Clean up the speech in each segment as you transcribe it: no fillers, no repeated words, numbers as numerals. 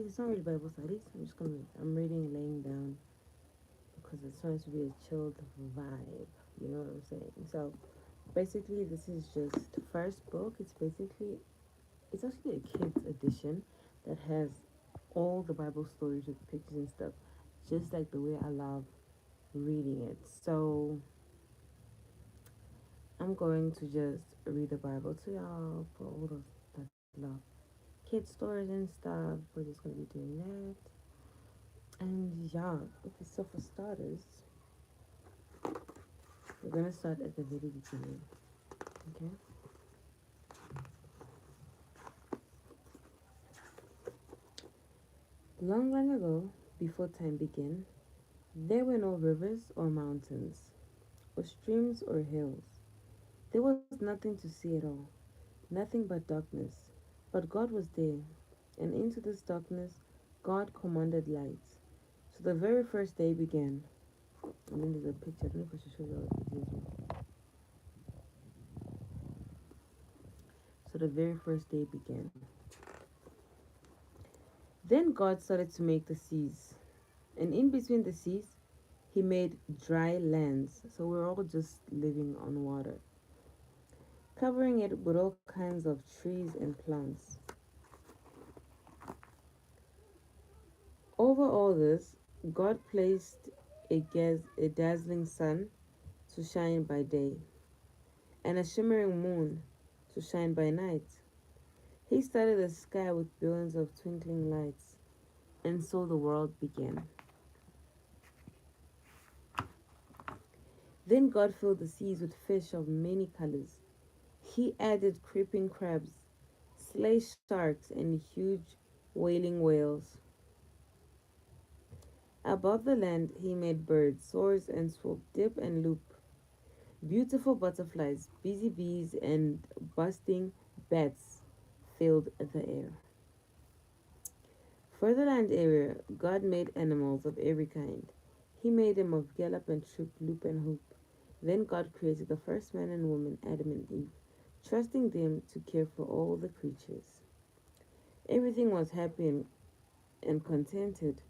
it's not really Bible studies. I'm just gonna read. I'm reading laying down because it's trying to be a chilled vibe. You know what I'm saying? So basically, this is just the first book. It's actually a kids edition that has all the Bible stories with pictures and stuff, just like the way I love reading it. So I'm going to just read the Bible to y'all for all those that love kid stories and stuff. We're just gonna be doing that. And yeah, okay, so for starters, we're gonna start at the very beginning. Okay. Long, long ago, before time began, there were no rivers or mountains, or streams or hills. There was nothing to see at all, nothing but darkness. But God was there, and into this darkness, God commanded light. So the very first day began. And then there's a picture. I don't know if I should show you all the videos. So the very first day began. Then God started to make the seas. And in between the seas, He made dry lands. So we're all just living on water, covering it with all kinds of trees and plants. Over all this, God placed a dazzling sun to shine by day, and a shimmering moon to shine by night. He started the sky with billions of twinkling lights, and so the world began. Then God filled the seas with fish of many colors. He added creeping crabs, slay sharks, and huge wailing whales. Above the land, he made birds, soars and swoop, dip and loop. Beautiful butterflies, busy bees, and bursting bats filled the air. For the land area, God made animals of every kind. He made them of gallop and troop, loop and hoop. Then God created the first man and woman, Adam and Eve, trusting them to care for all the creatures. Everything was happy and contented.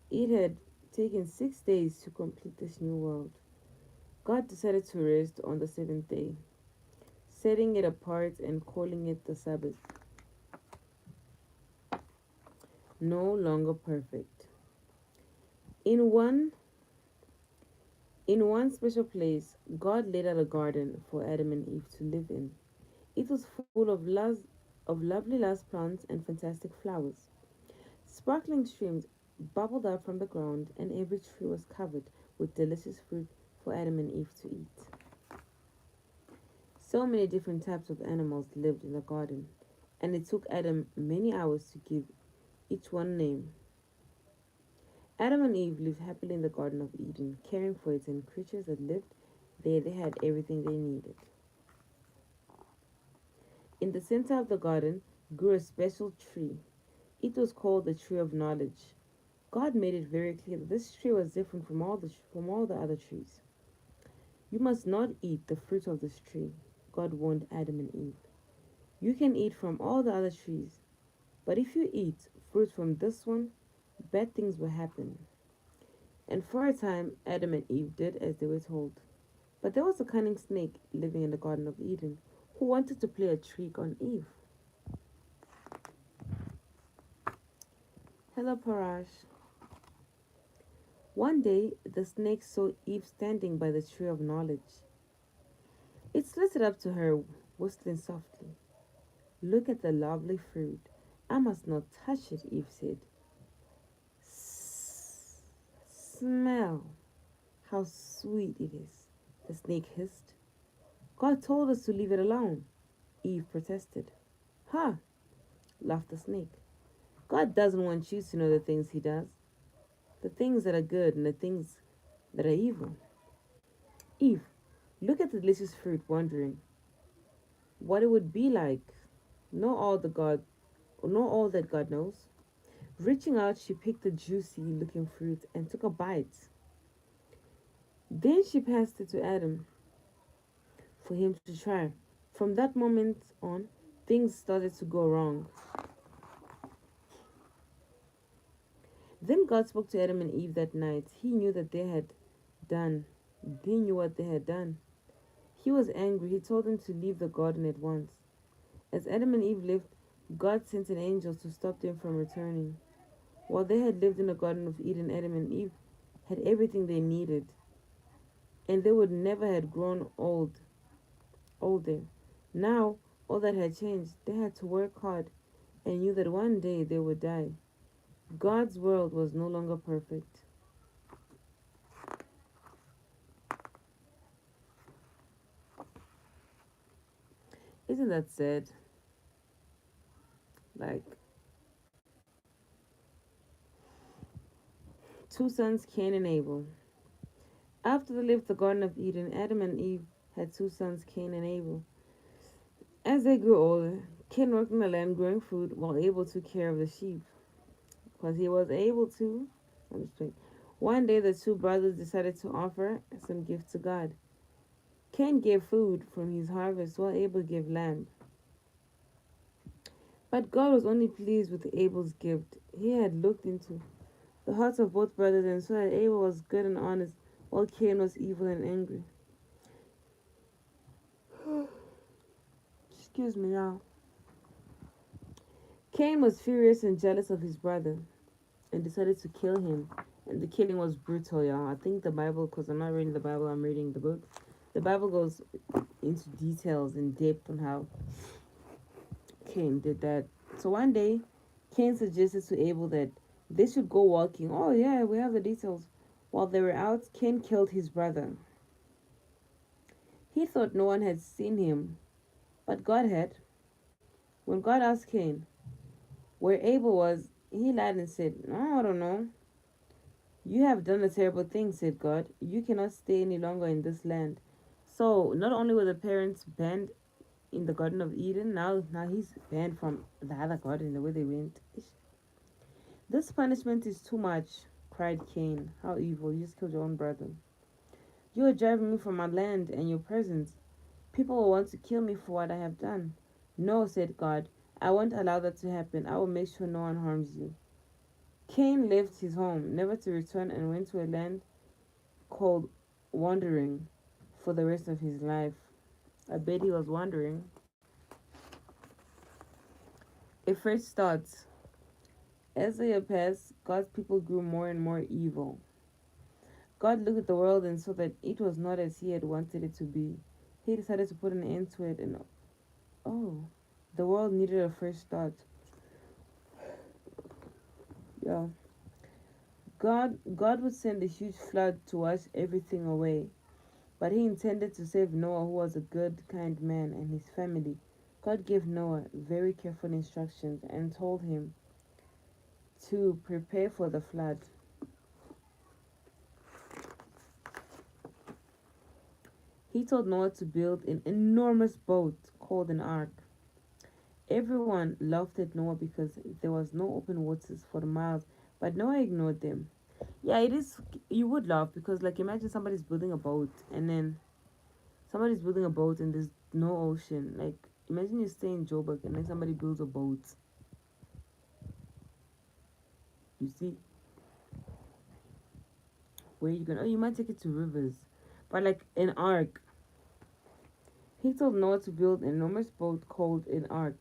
It had taken 6 days to complete this new world. God decided to rest on the seventh day, setting it apart and calling it the Sabbath, no longer perfect. In one in one special place, God laid out a garden for Adam and Eve to live in. It was full of lovely lush plants and fantastic flowers. Sparkling streams bubbled up from the ground, and every tree was covered with delicious fruit for Adam and Eve to eat. So many different types of animals lived in the garden, and it took Adam many hours to give each one a name. Adam and Eve lived happily in the Garden of Eden, caring for it, and creatures that lived there they had everything they needed. In the center of the garden grew a special tree. It was called the tree of knowledge. God made it very clear that this tree was different from all the other trees. You must not eat the fruit of this tree, God warned Adam and Eve. You can eat from all the other trees, but if you eat fruit from this one, bad things will happen. And for a time, Adam and Eve did as they were told. But there was a cunning snake living in the Garden of Eden who wanted to play a trick on Eve. Hello, Parash. One day, the snake saw Eve standing by the tree of knowledge. It slithered up to her, whistling softly. Look at the lovely fruit. I must not touch it, Eve said. Smell how sweet it is, the snake hissed. God told us to leave it alone, Eve protested. Ha! Laughed the snake. God doesn't want you to know the things he does, the things that are good and the things that are evil. Eve, look at the delicious fruit, wondering what it would be like. Know all that God knows. Reaching out, she picked the juicy looking fruit and took a bite. Then she passed it to Adam for him to try. From that moment on, things started to go wrong. Then God spoke to Adam and Eve that night. He knew that done. They knew what they had done. He was angry. He told them to leave the garden at once. As Adam and Eve left, God sent an angel to stop them from returning. While they had lived in the Garden of Eden, Adam and Eve had everything they needed, and they would never had grown older. Now, all that had changed. They had to work hard and knew that one day they would die. God's world was no longer perfect. Isn't that sad? Like, two sons, Cain and Abel. After they left the Garden of Eden, Adam and Eve had two sons, Cain and Abel. As they grew older, Cain worked in the land growing food while Abel took care of the sheep. Because he was able to. I'm just kidding. One day, the two brothers decided to offer some gift to God. Cain gave food from his harvest while Abel gave lamb. But God was only pleased with Abel's gift. He had looked into the hearts of both brothers and saw that Abel was good and honest, while Cain was evil and angry. Excuse me, y'all. Cain was furious and jealous of his brother and decided to kill him. And the killing was brutal, y'all. I think the Bible, because I'm not reading the Bible, I'm reading the book. The Bible goes into details in depth on how Cain did that. So one day, Cain suggested to Abel that they should go walking. Oh, yeah, we have the details. While they were out, Cain killed his brother. He thought no one had seen him, but God had. When God asked Cain where Abel was, he lied and said, No, I don't know. You have done a terrible thing, said God. You cannot stay any longer in this land. So, not only were the parents banned in the Garden of Eden, now he's banned from the other garden, the way they went. This punishment is too much, cried Cain. How evil. You just killed your own brother. You are driving me from my land and your presence. People will want to kill me for what I have done. No, said God. I won't allow that to happen. I will make sure no one harms you. Cain left his home, never to return, and went to a land called Wandering for the rest of his life. I bet he was wandering. A fresh start. As the year passed, God's people grew more and more evil. God looked at the world and saw that it was not as he had wanted it to be. He decided to put an end to it, and oh, the world needed a fresh start. Yeah. God would send a huge flood to wash everything away. But he intended to save Noah, who was a good, kind man, and his family. God gave Noah very careful instructions and told him to prepare for the flood. He told Noah to build an enormous boat called an ark. Everyone laughed at Noah because there was no open waters for miles, but Noah ignored them. Yeah, it is. You would laugh because, like, imagine somebody's building a boat and then somebody's building a boat and there's no ocean. Like, imagine you stay in Joburg and then somebody builds a boat. You see, where you going? Oh, you might take it to rivers, but like an ark. He told Noah to build an enormous boat called an ark.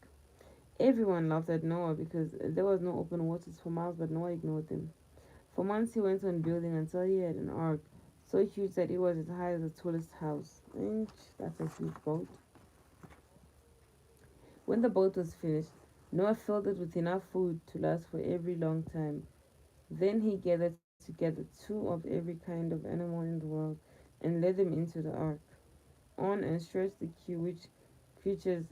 Everyone laughed at Noah because there was no open waters for miles, but Noah ignored them. For months he went on building until he had an ark so huge that it was as high as the tallest house. Inch, that's a huge boat. When the boat was finished, Noah filled it with enough food to last for every long time. Then he gathered together two of every kind of animal in the world and led them into the ark. On and stretched the queue, which creatures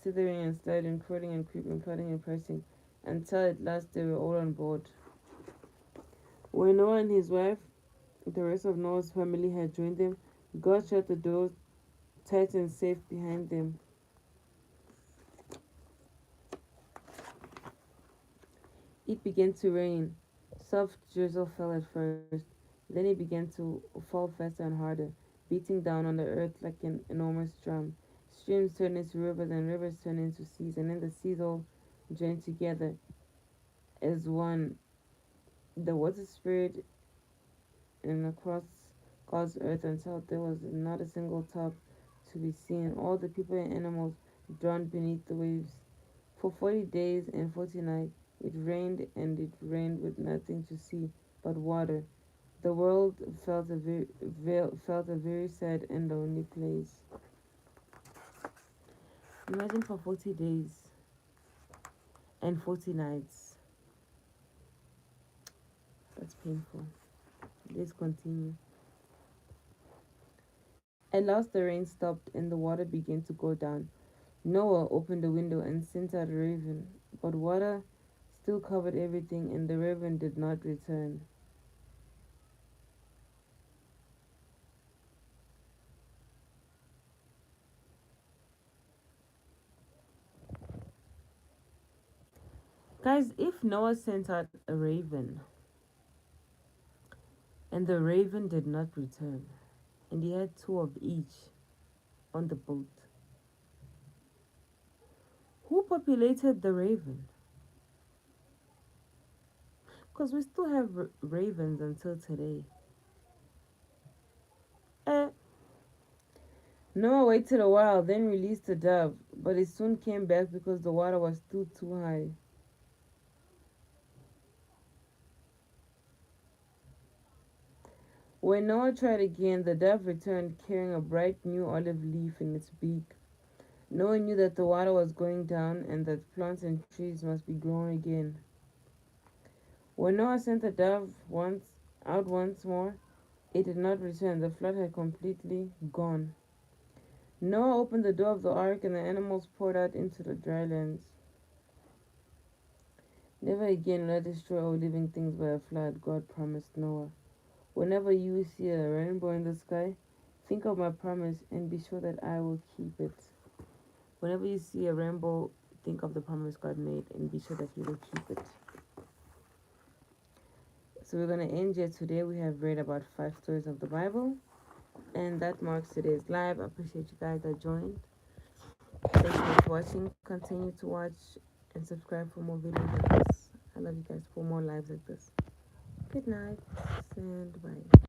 slithering and sliding, crawling and creeping, cutting and pressing, until at last they were all on board. When Noah and his wife, the rest of Noah's family, had joined them, God shut the doors tight and safe behind them. It began to rain. Soft drizzle fell at first, then it began to fall faster and harder, beating down on the earth like an enormous drum. Streams turned into rivers, and rivers turned into seas, and then the seas all joined together as one The water spread and across God's earth until there was not a single top to be seen. All the people and animals drowned beneath the waves. For 40 days and 40 nights it rained, and it rained with nothing to see but water. The world felt a very sad and lonely place. Imagine for 40 days and 40 nights. That's painful. Let's continue. At last the rain stopped and the water began to go down. Noah opened the window and sent out a raven, but water still covered everything and the raven did not return. Guys, if Noah sent out a raven and the raven did not return, and he had two of each on the boat, who populated the raven? Because we still have ravens until today. Eh, Noah waited a while, then released a dove, but it soon came back because the water was still too high. When Noah tried again, the dove returned carrying a bright new olive leaf in its beak. Noah knew that the water was going down and that plants and trees must be growing again. When Noah sent the dove once more, it did not return. The flood had completely gone. Noah opened the door of the ark and the animals poured out into the dry lands. Never again will I destroy all living things by a flood, God promised Noah. Whenever you see a rainbow in the sky, think of my promise and be sure that I will keep it. Whenever you see a rainbow, think of the promise God made and be sure that He will keep it. So we're going to end here today. We have read about 5 stories of the Bible, and that marks today's live. I appreciate you guys that joined. Thank you for watching. Continue to watch and subscribe for more videos like this. I love you guys for more lives like this. Good night and bye.